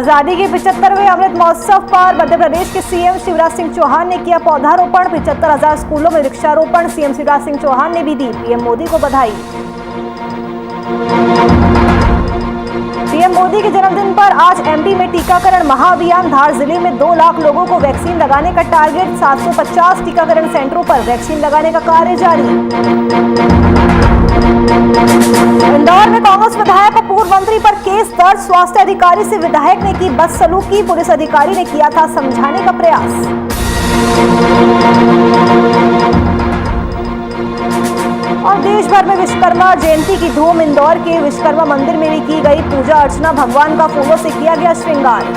आजादी के 75वें अमृत महोत्सव पर मध्य प्रदेश के सीएम शिवराज सिंह चौहान ने किया पौधारोपण। 75,000 स्कूलों में वृक्षारोपण। सीएम शिवराज सिंह चौहान ने भी दी पीएम मोदी को बधाई। पीएम मोदी के जन्मदिन पर आज एमपी में टीकाकरण महाअभियान। धार जिले में 2 लाख लोगों को वैक्सीन लगाने का टारगेट। 750 टीकाकरण सेंटरों पर वैक्सीन लगाने का कार्य जारी। इंदौर में कांग्रेस विधायक और पूर्व मंत्री पर केस दर्ज। स्वास्थ्य अधिकारी से विधायक ने की बदसलूकी। पुलिस अधिकारी ने किया था समझाने का प्रयास। और देश भर में विश्वकर्मा जयंती की धूम। इंदौर के विश्वकर्मा मंदिर में भी की गई पूजा अर्चना। भगवान का फूलों से किया गया श्रृंगार।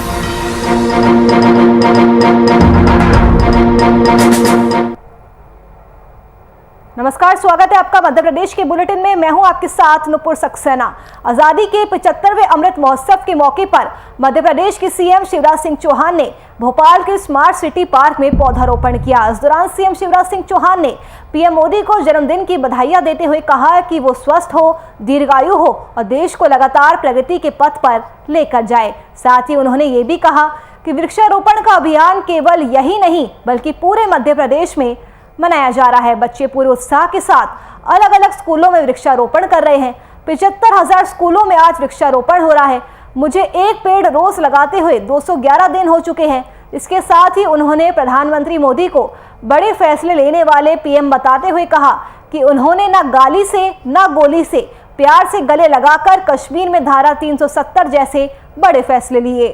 नमस्कार, स्वागत है आपका मध्य प्रदेश के बुलेटिन में। मैं हूं आपके साथ नुपुर सक्सेना। आजादी के 75वें अमृत महोत्सव के मौके पर मध्य प्रदेश के सीएम शिवराज सिंह चौहान ने भोपाल के स्मार्ट सिटी पार्क में पौधारोपण किया। इस दौरान सीएम शिवराज सिंह चौहान ने पीएम मोदी को जन्मदिन की बधाइयां देते हुए कहा कि वो स्वस्थ हो, दीर्घायु हो और देश को लगातार प्रगति के पथ पर लेकर जाए। साथ ही उन्होंने ये भी कहा कि वृक्षारोपण का अभियान केवल यही नहीं बल्कि पूरे मध्य प्रदेश में मनाया जा रहा है। बच्चे पूरे उत्साह के साथ अलग अलग स्कूलों में वृक्षारोपण कर रहे हैं। 75,000 स्कूलों में आज वृक्षारोपण हो रहा है। मुझे एक पेड़ रोज लगाते हुए 211 दिन हो चुके हैं। इसके साथ ही उन्होंने प्रधानमंत्री मोदी को बड़े फैसले लेने वाले पीएम बताते हुए कहा कि उन्होंने न गाली से न गोली से प्यार से गले लगाकर कश्मीर में धारा 370 जैसे बड़े फैसले लिए।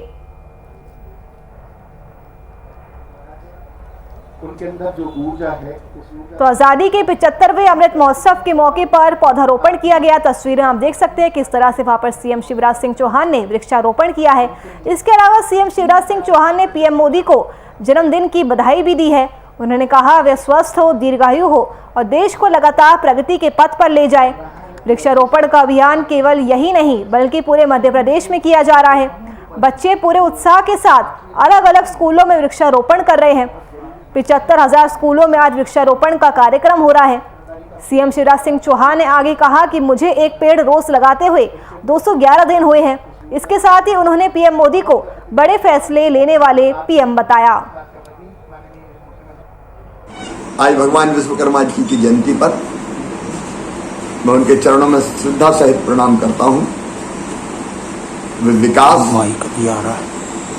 उनके अंदर जो ऊर्जा है तो आजादी के 75वें अमृत महोत्सव के मौके पर पौधारोपण किया गया। तस्वीरें आप देख सकते हैं किस तरह से वहां पर सीएम शिवराज सिंह चौहान ने वृक्षारोपण किया है। इसके अलावा सीएम शिवराज सिंह चौहान ने पीएम मोदी को जन्मदिन की बधाई भी दी है। उन्होंने कहा वे स्वस्थ हो, दीर्घायु हो और देश को लगातार प्रगति के पथ पर ले जाए। वृक्षारोपण का अभियान केवल यही नहीं बल्कि पूरे मध्य प्रदेश में किया जा रहा है। बच्चे पूरे उत्साह के साथ अलग अलग स्कूलों में वृक्षारोपण कर रहे हैं। 75,000 स्कूलों में आज वृक्षारोपण का कार्यक्रम हो रहा है। सीएम शिवराज सिंह चौहान ने आगे कहा कि मुझे एक पेड़ रोज लगाते हुए 211 दिन हुए हैं। इसके साथ ही उन्होंने पीएम मोदी को बड़े फैसले लेने वाले पीएम बताया। आज भगवान विश्वकर्मा जी की जयंती पर मैं उनके चरणों में श्रद्धा सहित प्रणाम करता हूं। वे विकास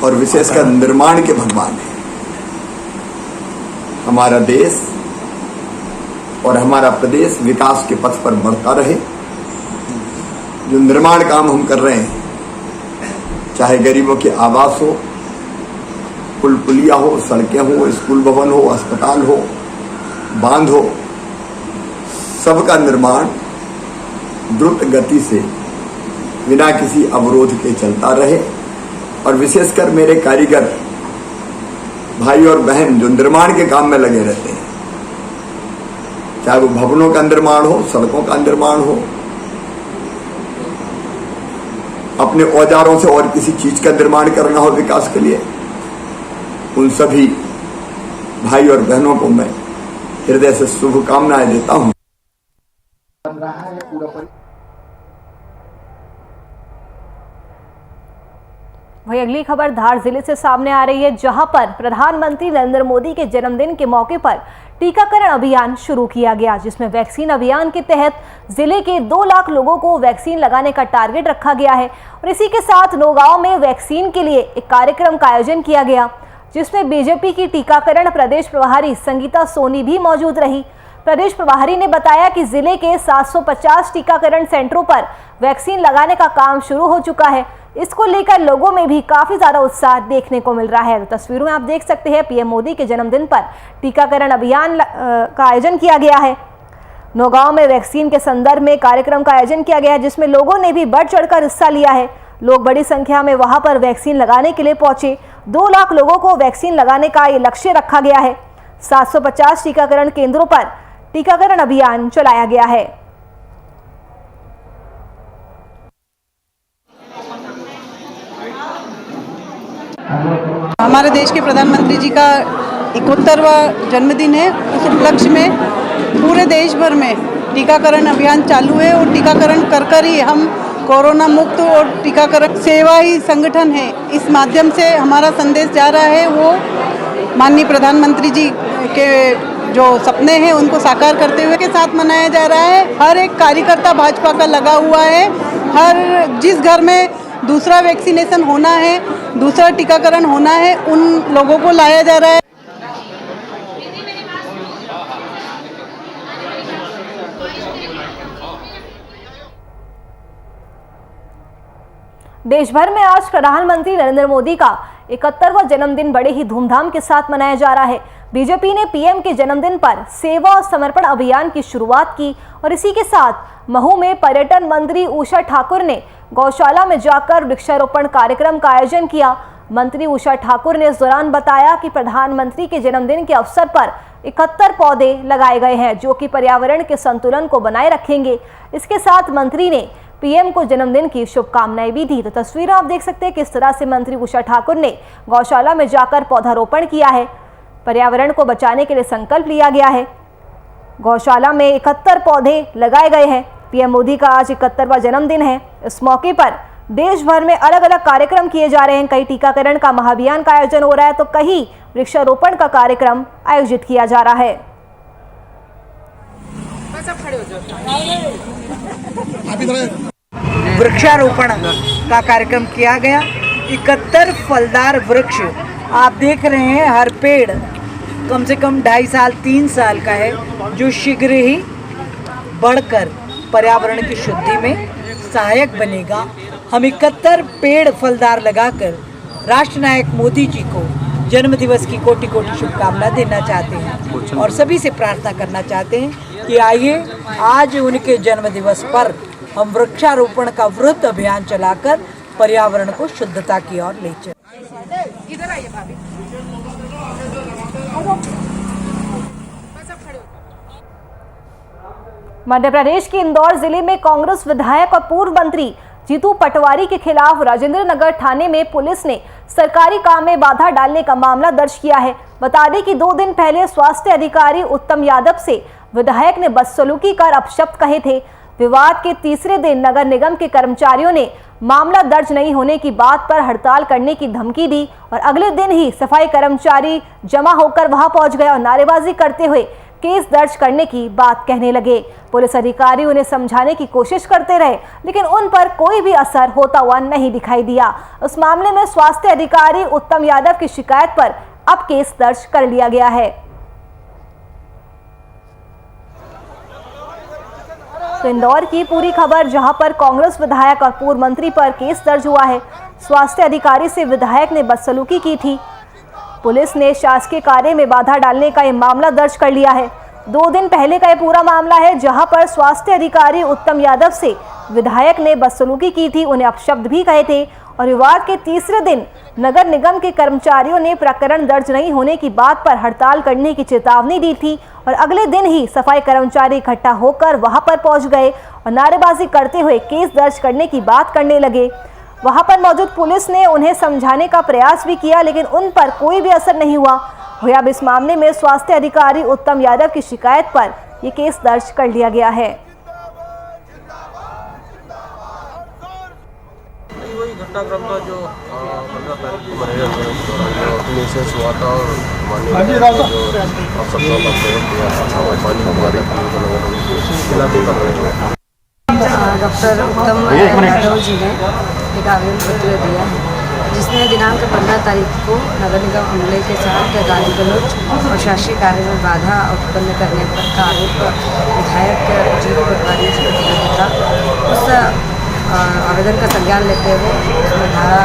और विशेषकर निर्माण के भगवान हैं। हमारा देश और हमारा प्रदेश विकास के पथ पर बढ़ता रहे। जो निर्माण काम हम कर रहे हैं, चाहे गरीबों के आवास हो, पुल पुलिया हो, सड़कें हो, स्कूल भवन हो, अस्पताल हो, बांध हो, सबका निर्माण द्रुत गति से बिना किसी अवरोध के चलता रहे। और विशेषकर मेरे कारीगर भाई और बहन जो निर्माण के काम में लगे रहते हैं, चाहे वो भवनों का निर्माण हो, सड़कों का निर्माण हो, अपने औजारों से और किसी चीज का निर्माण करना हो विकास के लिए, उन सभी भाई और बहनों को मैं हृदय से शुभकामनाएं देता हूं। वही अगली खबर धार जिले से सामने आ रही है, जहां पर प्रधानमंत्री नरेंद्र मोदी के जन्मदिन के मौके पर टीकाकरण अभियान शुरू किया गया, जिसमें वैक्सीन अभियान के तहत जिले के 2 लाख लोगों को वैक्सीन लगाने का टारगेट रखा गया है। और इसी के साथ नौगांव में वैक्सीन के लिए एक कार्यक्रम का आयोजन किया गया, जिसमें बीजेपी की टीकाकरण प्रदेश प्रभारी संगीता सोनी भी मौजूद रही। प्रदेश प्रभारी ने बताया कि जिले के 750 टीकाकरण सेंटरों पर वैक्सीन लगाने का काम शुरू हो चुका है। इसको लेकर लोगों में भी काफी ज्यादा उत्साह देखने को मिल रहा है। तस्वीरों में आप देख सकते हैं पीएम मोदी के जन्मदिन पर टीकाकरण अभियान का आयोजन किया गया है। नौगांव में वैक्सीन के संदर्भ में कार्यक्रम का आयोजन किया गया है, जिसमें लोगों ने भी बढ़ चढ़कर हिस्सा लिया है। लोग बड़ी संख्या में वहां पर वैक्सीन लगाने के लिए पहुंचे। 2 लाख लोगों को वैक्सीन लगाने का ये लक्ष्य रखा गया है। 750 टीकाकरण केंद्रों पर टीकाकरण अभियान चलाया गया है। हमारे देश के प्रधानमंत्री जी का 71वां जन्मदिन है। उस उपलक्ष्य में पूरे देश भर में टीकाकरण अभियान चालू है और टीकाकरण कर कर ही हम कोरोना मुक्त और टीकाकरण सेवा ही संगठन है। इस माध्यम से हमारा संदेश जा रहा है, वो माननीय प्रधानमंत्री जी के जो सपने हैं उनको साकार करते हुए के साथ मनाया जा रहा है। हर एक कार्यकर्ता भाजपा का लगा हुआ है। हर जिस घर में दूसरा वैक्सीनेशन होना है, दूसरा टीकाकरण होना है, उन लोगों को लाया जा रहा है। देश भर में आज प्रधानमंत्री नरेंद्र मोदी का 71वां जन्मदिन बड़े ही धूमधाम के साथ मनाया जा रहा है। बीजेपी ने पीएम के जन्मदिन पर सेवा और समर्पण अभियान की शुरुआत की और इसी के साथ महू में पर्यटन मंत्री उषा ठाकुर ने गौशाला में जाकर वृक्षारोपण कार्यक्रम का आयोजन किया। मंत्री उषा ठाकुर ने इस दौरान बताया कि प्रधानमंत्री के जन्मदिन के अवसर पर 71 पौधे लगाए गए हैं जो कि पर्यावरण के संतुलन को बनाए रखेंगे। इसके साथ मंत्री ने पीएम को जन्मदिन की शुभकामनाएं भी दी। तो तस्वीरें आप देख सकते हैं किस तरह से मंत्री उषा ठाकुर ने गौशाला में जाकर पौधारोपण किया है। पर्यावरण को बचाने के लिए संकल्प लिया गया है। गौशाला में 71 पौधे लगाए गए हैं। पीएम मोदी का आज 71वां जन्मदिन है। इस मौके पर देश भर में अलग अलग कार्यक्रम किए जा रहे हैं। कई टीकाकरण का महाअभियान का आयोजन हो रहा है तो कहीं वृक्षारोपण का कार्यक्रम आयोजित किया जा रहा है। वृक्षारोपण का कार्यक्रम किया गया। 71 फलदार वृक्ष आप देख रहे हैं। हर पेड़ कम से कम 2.5 साल 3 साल का है जो शीघ्र ही बढ़कर पर्यावरण की शुद्धि में सहायक बनेगा। हम 71 पेड़ फलदार लगाकर राष्ट्र नायक मोदी जी को जन्मदिवस की कोटि कोटि शुभकामना देना चाहते हैं और सभी से प्रार्थना करना चाहते हैं कि आइए आज उनके जन्मदिवस पर हम वृक्षारोपण का वृहत अभियान चलाकर पर्यावरण को शुद्धता की ओर ले चलें। इधर आइए भाभी। मध्य प्रदेश के इंदौर जिले में कांग्रेस विधायक और पूर्व मंत्री जीतू पटवारी के खिलाफ राजेंद्र नगर थाने में पुलिस ने सरकारी काम में बाधा डालने का मामला दर्ज किया है। बता दें कि 2 दिन पहले स्वास्थ्य अधिकारी उत्तम यादव से विधायक ने बदसलूकी कर अपशब्द कहे थे। विवाद के तीसरे दिन नगर निगम के कर्मचारियों ने मामला दर्ज नहीं होने की बात पर हड़ताल करने की धमकी दी और अगले दिन ही सफाई कर्मचारी जमा होकर वहां पहुंच गए और नारेबाजी करते हुए केस दर्ज करने की बात कहने लगे। पुलिस अधिकारी उन्हें समझाने की कोशिश करते रहे लेकिन उन पर कोई भी असर होता हुआ नहीं दिखाई दिया। उस मामले में स्वास्थ्य अधिकारी उत्तम यादव की शिकायत पर अब केस दर्ज कर लिया गया है। तो इंदौर की पूरी खबर जहां पर कांग्रेस विधायक और पूर्व मंत्री पर केस दर्ज हुआ है। स्वास्थ्य अधिकारी से विधायक ने बदसलूकी की थी। पुलिस ने शासकीय कार्य में बाधा डालने का यह मामला दर्ज कर लिया है। 2 दिन पहले का यह पूरा मामला है जहां पर स्वास्थ्य अधिकारी उत्तम यादव से विधायक ने बदसलूकी की थी, उन्हें अपशब्द भी कहे थे और विवाद के तीसरे दिन नगर निगम के कर्मचारियों ने प्रकरण दर्ज नहीं होने की बात पर हड़ताल करने की चेतावनी दी थी और अगले दिन ही सफाई कर्मचारी इकट्ठा होकर वहां पर पहुंच गए और नारेबाजी करते हुए केस दर्ज करने की बात करने लगे। वहां पर मौजूद पुलिस ने उन्हें समझाने का प्रयास भी किया लेकिन उन पर कोई भी असर नहीं हुआ। अब इस मामले में स्वास्थ्य अधिकारी उत्तम यादव की शिकायत पर यह केस दर्ज कर लिया गया है। वही घटनाक्रम था जो 15 तारीख को मनेरिया मिसेस हुआ था और माननीय जो आवश्यकता का प्रयोग किया था पानी हमारे इलाके का प्रयोग। डॉक्टर उत्तम यादव जी ने एक आवेदन पत्र दिया है जिसमें दिनांक 15 तारीख को नगर निगम अमले के साथ गाली गलौज और शासकीय कार्य में बाधा उत्पन्न करने पर का आरोप विधायक जीतू पटवारी जी को था। उस आवेदन का संज्ञान लेते हुए उसमें धारा।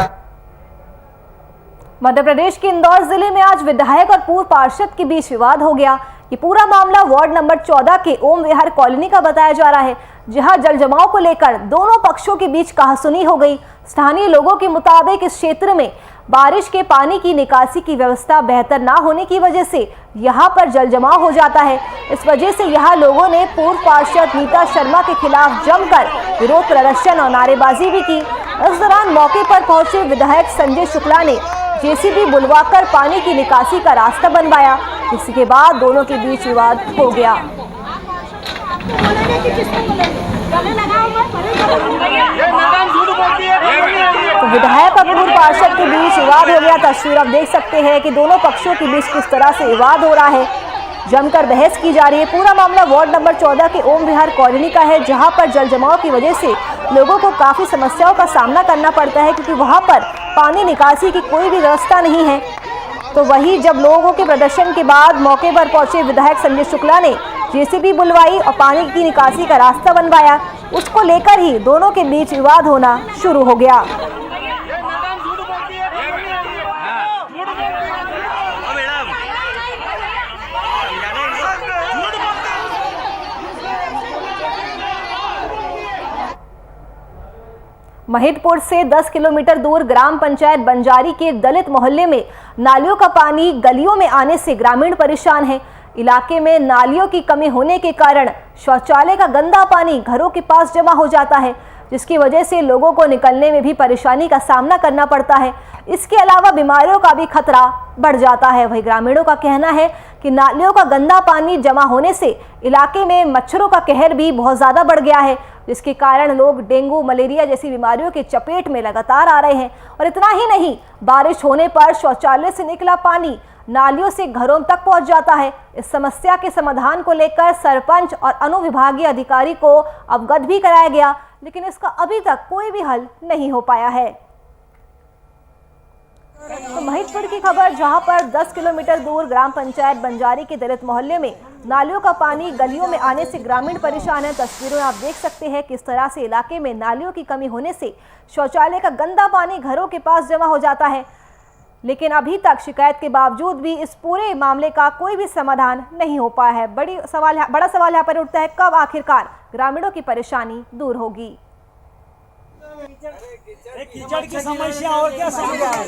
मध्य प्रदेश के इंदौर जिले में आज विधायक और पूर्व पार्षद के बीच विवाद हो गया। ये पूरा मामला वार्ड नंबर 14 के ओम विहार कॉलोनी का बताया जा रहा है जहां जल जमाव को लेकर दोनों पक्षों के बीच कहासुनी हो गई। स्थानीय लोगों के मुताबिक इस क्षेत्र में बारिश के पानी की निकासी की व्यवस्था बेहतर ना होने की वजह से यहां पर जल जमाव हो जाता है। इस वजह से यहां लोगों ने पूर्व पार्षद नीता शर्मा के खिलाफ जमकर विरोध प्रदर्शन और नारेबाजी भी की। इस दौरान मौके पर पहुंचे विधायक संजय शुक्ला ने जेसीबी बुलवाकर पानी की निकासी का रास्ता बनवाया। इसके बाद दोनों के बीच विवाद हो गया। तो विधायक और पूर्व पार्षद के बीच विवाद हो गया। तस्वीर आप देख सकते हैं कि दोनों पक्षों के बीच किस तरह से विवाद हो रहा है, जमकर बहस की जा रही है। पूरा मामला वार्ड नंबर 14 के ओम विहार कॉलोनी का है, जहां पर जल जमाव की वजह से लोगों को काफी समस्याओं का सामना करना पड़ता है, क्योंकि वहां पर पानी निकासी की कोई भी व्यवस्था नहीं है। तो वही जब लोगों के प्रदर्शन के बाद मौके पर पहुंचे विधायक संजय शुक्ला ने जेसीबी बुलवाई और पानी की निकासी का रास्ता बनवाया, उसको लेकर ही दोनों के बीच विवाद होना शुरू हो गया। महिदपुर से 10 किलोमीटर दूर ग्राम पंचायत बंजारी के दलित मोहल्ले में नालियों का पानी गलियों में आने से ग्रामीण परेशान है। इलाके में नालियों की कमी होने के कारण शौचालय का गंदा पानी घरों के पास जमा हो जाता है, जिसकी वजह से लोगों को निकलने में भी परेशानी का सामना करना पड़ता है। इसके अलावा बीमारियों का भी खतरा बढ़ जाता है। वही ग्रामीणों का कहना है कि नालियों का गंदा पानी जमा होने से इलाके में मच्छरों का कहर भी बहुत ज़्यादा बढ़ गया है, जिसके कारण लोग डेंगू, मलेरिया जैसी बीमारियों के चपेट में लगातार आ रहे हैं। और इतना ही नहीं, बारिश होने पर शौचालय से निकला पानी नालियों से घरों तक पहुंच जाता है। इस समस्या के समाधान को लेकर सरपंच और अनुविभागीय अधिकारी को अवगत भी कराया गया, लेकिन इसका अभी तक कोई भी हल नहीं हो पाया है। तो महिदपुर की खबर, जहां पर 10 किलोमीटर दूर ग्राम पंचायत बंजारी के दलित मोहल्ले में नालियों का पानी गलियों में आने से ग्रामीण परेशान है। तस्वीरों में आप देख सकते हैं किस तरह से इलाके में नालियों की कमी होने से शौचालय का गंदा पानी घरों के पास जमा हो जाता है, लेकिन अभी तक शिकायत के बावजूद भी इस पूरे मामले का कोई भी समाधान नहीं हो पाया है। बड़ा सवाल यहाँ पर उठता है, कब आखिरकार ग्रामीणों की परेशानी दूर होगी। कीचड़ की समस्या और क्या समस्या है?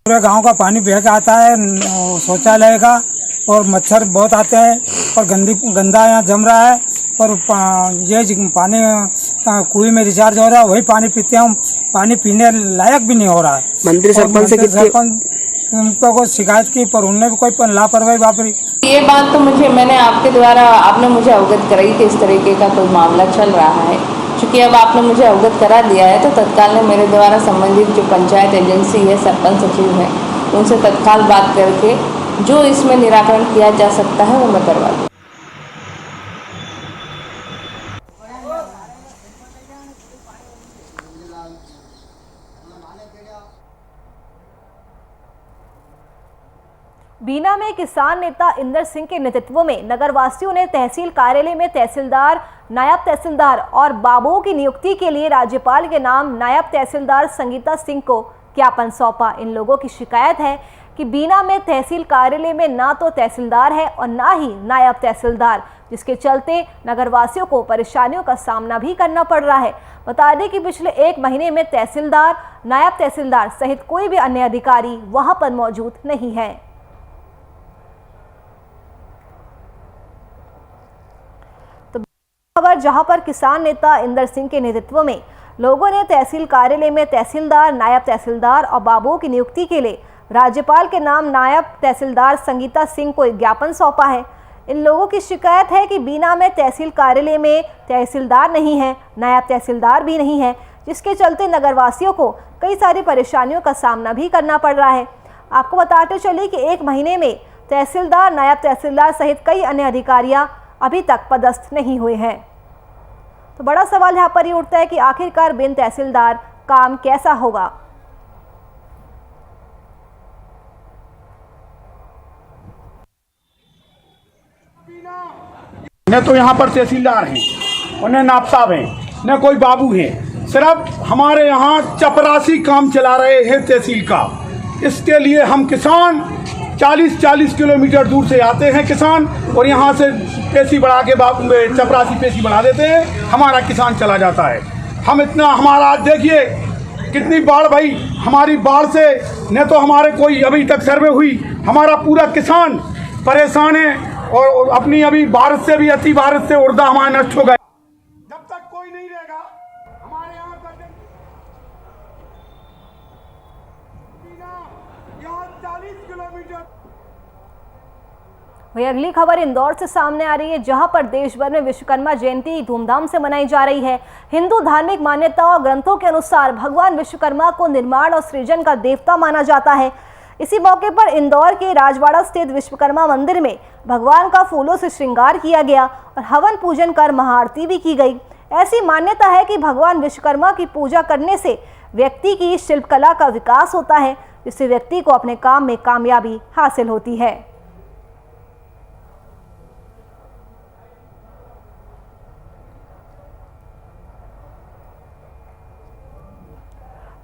पूरे गांव का पानी बह के आता है शौचालय का, और मच्छर बहुत आते हैं और गंदा यहाँ जम रहा है। और ये पानी कुएं में रिचार्ज हो रहा है, वही पानी पीते हैं हम। पानी पीने लायक भी नहीं हो रहा है। मंत्री सरपंच उनको को शिकायत की, पर उन्होंने भी कोई लापरवाही वापरी। ये बात तो मैंने आपके द्वारा आपने मुझे अवगत कराई कि इस तरीके का कोई मामला चल रहा है। चूँकि अब आपने मुझे अवगत करा दिया है, तो तत्काल में मेरे द्वारा संबंधित जो पंचायत एजेंसी है, सरपंच सचिव है, उनसे तत्काल बात करके जो इसमें निराकरण किया जा सकता है वो मैं करवा दूँ। बीना में किसान नेता इंदर सिंह के नेतृत्व में नगरवासियों ने तहसील कार्यालय में तहसीलदार, नायब तहसीलदार और बाबुओं की नियुक्ति के लिए राज्यपाल के नाम नायब तहसीलदार संगीता सिंह को ज्ञापन सौंपा। इन लोगों की शिकायत है कि बीना में तहसील कार्यालय में ना तो तहसीलदार है और ना ही नायब तहसीलदार, जिसके चलते नगरवासियों को परेशानियों का सामना भी करना पड़ रहा है। बता दें कि पिछले 1 महीने में तहसीलदार, नायब तहसीलदार सहित कोई भी अन्य अधिकारी वहां पर मौजूद नहीं है। खबर, जहां पर किसान नेता इंदर सिंह के नेतृत्व में लोगों ने तहसील कार्यालय में तहसीलदार, नायब तहसीलदार और बाबुओं की नियुक्ति के लिए राज्यपाल के नाम नायब तहसीलदार संगीता सिंह को एक ज्ञापन सौंपा है। इन लोगों की शिकायत है कि बीना में तहसील कार्यालय में तहसीलदार नहीं है, नायब तहसीलदार भी नहीं है, जिसके चलते नगरवासियों को कई सारी परेशानियों का सामना भी करना पड़ रहा है। आपको बताते चले कि 1 महीने में तहसीलदार, नायब तहसीलदार सहित कई अन्य अधिकारियां अभी तक पदस्थ नहीं हुए हैं। तो बड़ा सवाल यहाँ पर ये उठता है कि आखिरकार बिन तहसीलदार काम कैसा होगा। न तो यहाँ पर तहसीलदार हैं और न नायब साहब हैं, न कोई बाबू हैं। सिर्फ हमारे यहाँ चपरासी काम चला रहे हैं तहसील का। इसके लिए हम किसान 40-40 किलोमीटर दूर से आते हैं किसान, और यहाँ से पेशी बढ़ा के चपरासी पेशी बढ़ा देते हैं, हमारा किसान चला जाता है। हम इतना, हमारा देखिए कितनी बाढ़ भाई, हमारी बाढ़ से न तो हमारे कोई अभी तक सर्वे हुई, हमारा पूरा किसान परेशान है, और अपनी अभी बारिश से भी, अति बारिश से उड़दा हमारे नष्ट हो गए। जब तक कोई नहीं रहेगा हमारे यहाँ का, यहाँ 40 किलोमीटर। वही अगली खबर इंदौर से सामने आ रही है, जहां पर देश भर में विश्वकर्मा जयंती धूमधाम से मनाई जा रही है। हिंदू धार्मिक मान्यताओं और ग्रंथों के अनुसार भगवान विश्वकर्मा को निर्माण और सृजन का देवता माना जाता है। इसी मौके पर इंदौर के राजवाड़ा स्थित विश्वकर्मा मंदिर में भगवान का फूलों से श्रृंगार किया गया और हवन पूजन कर महाआरती भी की गई। ऐसी मान्यता है कि भगवान विश्वकर्मा की पूजा करने से व्यक्ति की शिल्पकला का विकास होता है, जिससे व्यक्ति को अपने काम में कामयाबी हासिल होती है।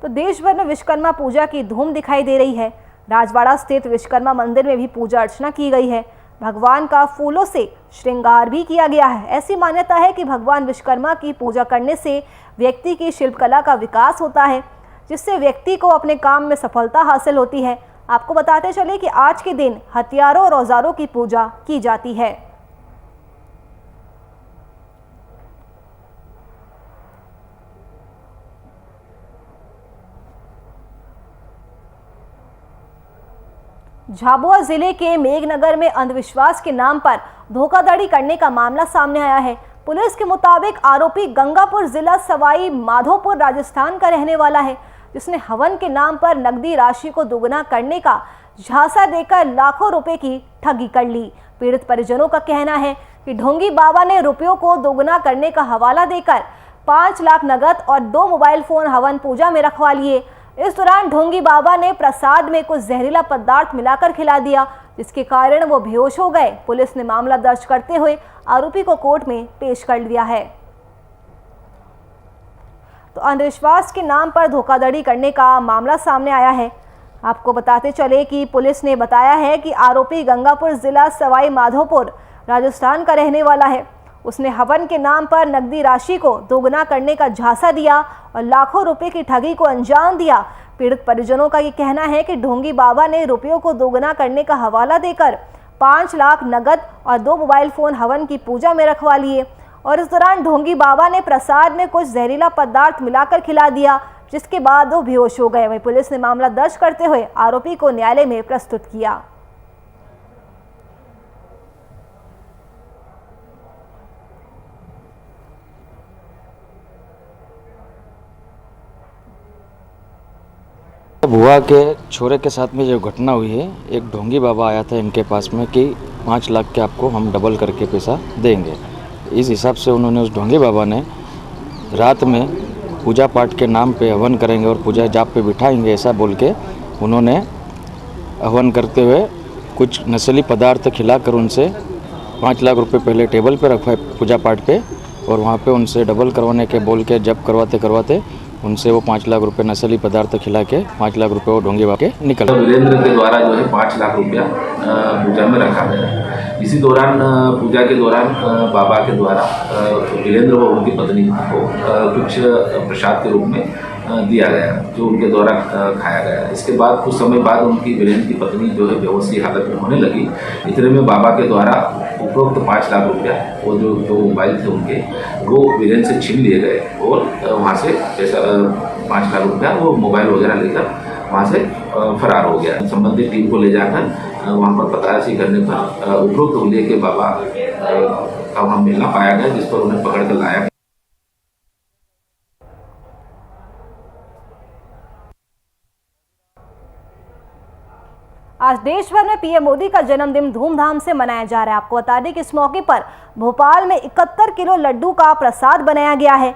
तो देश भर में विश्वकर्मा पूजा की धूम दिखाई दे रही है। राजवाड़ा स्थित विश्वकर्मा मंदिर में भी पूजा अर्चना की गई है। भगवान का फूलों से श्रृंगार भी किया गया है। ऐसी मान्यता है कि भगवान विश्वकर्मा की पूजा करने से व्यक्ति की शिल्पकला का विकास होता है, जिससे व्यक्ति को अपने काम में सफलता हासिल होती है। आपको बताते चले कि आज के दिन हथियारों और औजारों की पूजा की जाती है। झाबुआ जिले के मेघनगर में अंधविश्वास के नाम पर धोखाधड़ी करने का मामला सामने आया है। पुलिस के मुताबिक आरोपी गंगापुर जिला सवाई माधोपुर राजस्थान का रहने वाला है, जिसने हवन के नाम पर नकदी राशि को दोगुना करने का झांसा देकर लाखों रुपए की ठगी कर ली। पीड़ित परिजनों का कहना है कि ढोंगी बाबा ने रुपयों को दोगुना करने का हवाला देकर 5 लाख नगद और 2 मोबाइल फोन हवन पूजा में रखवा लिए। इस दौरान ढोंगी बाबा ने प्रसाद में कुछ जहरीला पदार्थ मिलाकर खिला दिया, जिसके कारण वो बेहोश हो गए। पुलिस ने मामला दर्ज करते हुए आरोपी को कोर्ट में पेश कर दिया है। तो अंधविश्वास के नाम पर धोखाधड़ी करने का मामला सामने आया है। आपको बताते चले कि पुलिस ने बताया है कि आरोपी गंगापुर जिला सवाई माधोपुर राजस्थान का रहने वाला है। उसने हवन के नाम पर नकदी राशि को दोगुना करने का झांसा दिया और लाखों रुपए की ठगी को अंजाम दिया। पीड़ित परिजनों का ये कहना है कि ढोंगी बाबा ने रुपयों को दोगुना करने का हवाला देकर 5 लाख नगद और 2 मोबाइल फोन हवन की पूजा में रखवा लिए और इस दौरान ढोंगी बाबा ने प्रसाद में कुछ जहरीला पदार्थ मिलाकर खिला दिया, जिसके बाद वो बेहोश हो गए। वहीं पुलिस ने मामला दर्ज करते हुए आरोपी को न्यायालय में प्रस्तुत किया। बुआ के छोरे के साथ में जो घटना हुई है, एक ढोंगी बाबा आया था इनके पास में कि 5 लाख के आपको हम डबल करके पैसा देंगे। इस हिसाब से उन्होंने उस ढोंगी बाबा ने रात में पूजा पाठ के नाम पे हवन करेंगे और पूजा जाप पे बिठाएंगे, ऐसा बोल के उन्होंने हवन करते हुए कुछ नशीली पदार्थ खिलाकर उनसे 5 लाख रुपए पहले टेबल पे रखवाए पूजा पाठ पे और वहाँ पे उनसे डबल करवाने के बोल के जब करवाते उनसे वो 5 लाख रुपए नशीली पदार्थ खिला के 5 लाख रुपए वो ढोंगी बाबा के निकल। वीरेंद्र के द्वारा जो है 5 लाख रुपया पूजा में रखा गया। इसी दौरान पूजा के दौरान बाबा के द्वारा वीरेंद्र व उनकी पत्नी को कुछ प्रसाद के रूप में दिया गया, जो उनके द्वारा खाया गया। इसके बाद कुछ समय बाद उनकी वीरेंद्र की पत्नी जो है बेहोश की हालत में होने लगी। इतने में बाबा के द्वारा उपरोक्त 5 लाख रुपया वो जो मोबाइल थे उनके वो वीरेंद्र से छीन लिए गए और वहाँ से पैसा 5 लाख रुपया वो मोबाइल वगैरह लेकर वहाँ से फरार हो गया। संबंधित टीम को ले जाकर वहाँ पर पताराशी करने पर उपरोक्त हुलिये के बाबा का वहाँ मिलना पाया गया, जिस पर उन्हें पकड़ कर लाया। आज देश भर में पीएम मोदी का जन्मदिन धूमधाम से मनाया जा रहा है। आपको बता दें कि इस मौके पर भोपाल में 71 किलो लड्डू का प्रसाद बनाया गया है।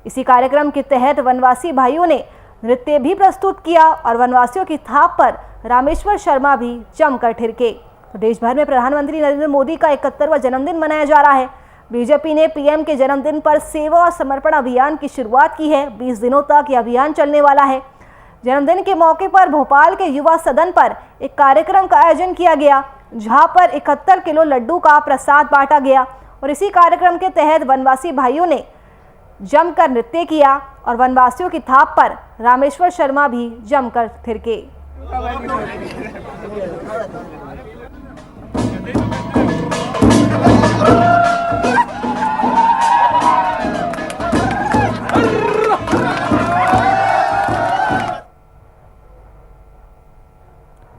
इसी कार्यक्रम के तहत वनवासी भाइयों ने नृत्य भी प्रस्तुत किया और वनवासियों की थाप पर रामेश्वर शर्मा भी जमकर ठिरके। तो देश भर में प्रधानमंत्री नरेंद्र मोदी का 71वां जन्मदिन मनाया जा रहा है। बीजेपी ने पीएम के जन्मदिन पर सेवा और समर्पण अभियान की शुरुआत की है। 20 दिनों तक यह अभियान चलने वाला है। जन्मदिन के मौके पर भोपाल के युवा सदन पर एक कार्यक्रम का आयोजन किया गया, जहां पर 71 किलो लड्डू का प्रसाद बांटा गया और इसी कार्यक्रम के तहत वनवासी भाइयों ने जमकर नृत्य किया और वनवासियों की थाप पर रामेश्वर शर्मा भी जमकर थिरके।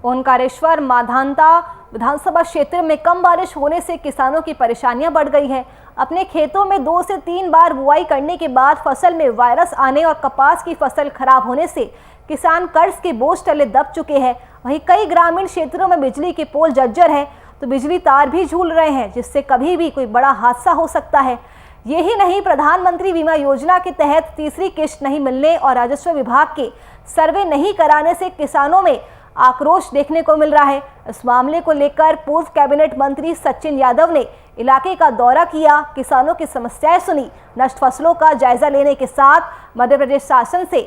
ओंकारेश्वर माधांता विधानसभा क्षेत्र में कम बारिश होने से किसानों की परेशानियां बढ़ गई हैं। अपने खेतों में 2 से 3 बार बुआई करने के बाद फसल में वायरस आने और कपास की फसल खराब होने से किसान कर्ज के बोझ तले दब चुके हैं। वहीं कई ग्रामीण क्षेत्रों में बिजली के पोल जर्जर हैं तो बिजली तार भी झूल रहे हैं, जिससे कभी भी कोई बड़ा हादसा हो सकता है। यही नहीं, प्रधानमंत्री बीमा योजना के तहत तीसरी किश्त नहीं मिलने और राजस्व विभाग के सर्वे नहीं कराने से किसानों में आक्रोश देखने को मिल रहा है। इस मामले को लेकर पूर्व कैबिनेट मंत्री सचिन यादव ने इलाके का दौरा किया, किसानों की समस्याएं सुनी, नष्ट फसलों का जायजा लेने के साथ मध्य प्रदेश शासन से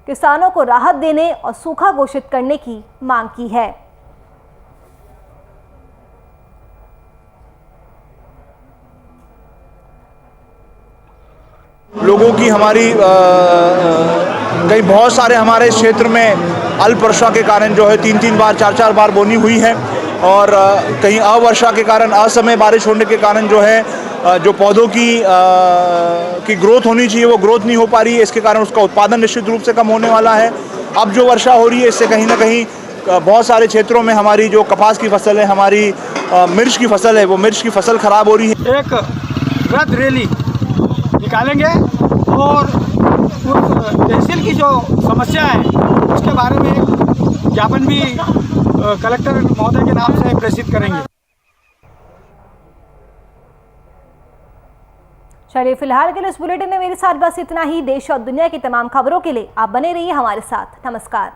किसानों को राहत देने और सूखा घोषित करने की मांग की है। लोगों की हमारी कई बहुत सारे हमारे क्षेत्र में अल्प वर्षा के कारण जो है 3-3 बार 4-4 बार बोनी हुई है और कहीं अवर्षा के कारण असमय बारिश होने के कारण जो है जो पौधों की ग्रोथ होनी चाहिए वो ग्रोथ नहीं हो पा रही है। इसके कारण उसका उत्पादन निश्चित रूप से कम होने वाला है। अब जो वर्षा हो रही है इससे कहीं ना कहीं बहुत सारे क्षेत्रों में हमारी जो कपास की फसल है, हमारी मिर्च की फसल है, वो मिर्च की फसल खराब हो रही है। एक वृहद रैली निकालेंगे और तहसील की जो समस्या है उसके बारे में एक ज्ञापन भी कलेक्टर महोदय के नाम से प्रेषित करेंगे। चलिए, फिलहाल के लिए इस बुलेटिन में मेरे साथ बस इतना ही। देश और दुनिया की तमाम खबरों के लिए आप बने रहिए हमारे साथ। नमस्कार।